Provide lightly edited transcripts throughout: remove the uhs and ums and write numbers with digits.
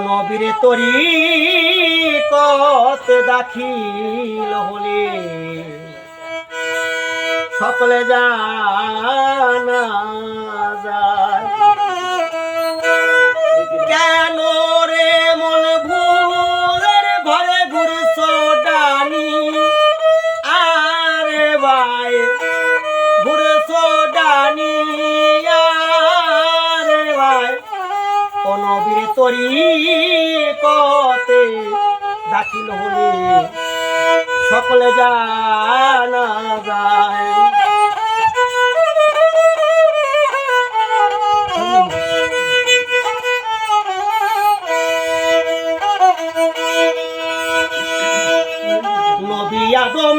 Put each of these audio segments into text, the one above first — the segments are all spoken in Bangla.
নবীর তরিকত দাখিল হলে সকলে জানা যায়। কেন রে মন ভুলের ঘরে ঘুরছ ডানি, আরে ভাই ঘুরছ ডানি, আরে ভাই নবীর তরিকতে দাখিল হলে সকলে জানা যায়। নবী আদম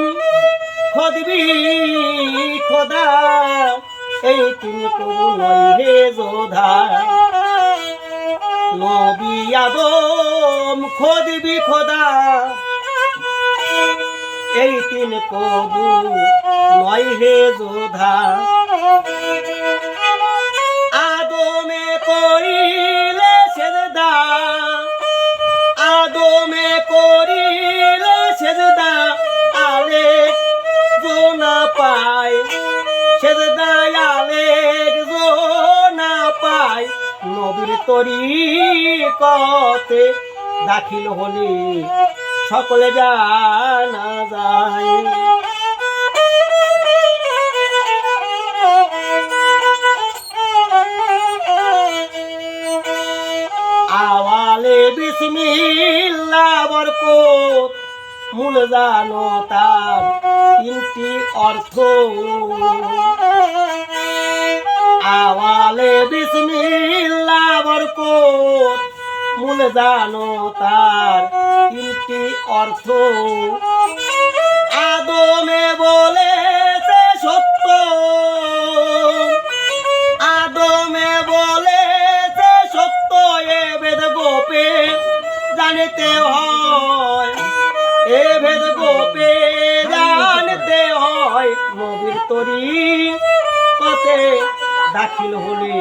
খোদবি খোদা, এই তিনি কবু নয় হে যোধা। নবী আদম খোদবি খোদা, এই তিন কবু নয় হে যোধা। আদমে করিলে সেজদা, আদমে করিলে সেজদা, আলেক জোনা পায় সেজদা, আলেক জোনা পায়। নবীর তরিকতে দাখিল হলে সকলে জানা যায়। আওয়ালে বিসমিল্লাহ বরকত, মূল জানো তার তিনটি অর্থ। আওয়ালে বিসমিল্লাহ বরকত, মূল জানো তার তিনটি অর্থ। আদমে বলেছে সত্য, আদমে বলেছে সত্য, এ ভেদ গোপে জানতে হয়, এ ভেদ গোপে জানতে হয়। নবীর তরিকতে দাখিল হলে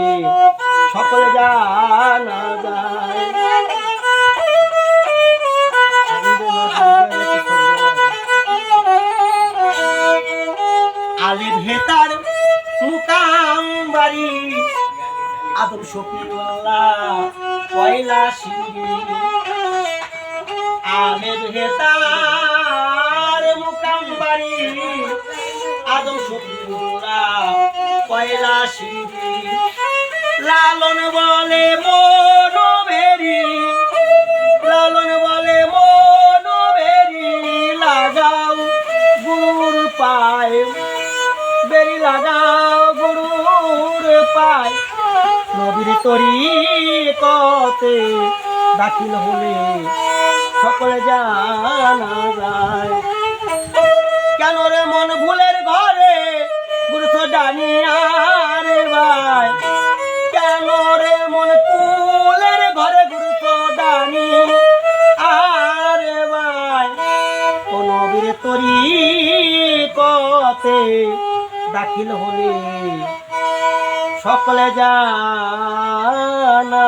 সকলে জানা যায়। আলেম হেতার মুকাম বাড়ি, আদম শফিউল্লাহ পয়লা সিঁড়ি। আলেম হেতার মুকাম বাড়ি, আদম শফিউল্লাহ পয়লা সিঁড়ি। লালন বলে মনোবেরি, লালন বলে মনোবেরি, লাগাও গুরুর পায়, বেরি লাগাও গুরুর পায়। নবীর তরিকতে দাখিল হলে সকলে জানা যায়। কেন রে মন ভুলের ঘরে ঘুরছ ডানি, আরে ভাই কেন রে মন কুলের ঘরে ঘুরছ ডানি, আরে ভাই নবীর তরিকতে দাখিল হলে সকলে জানা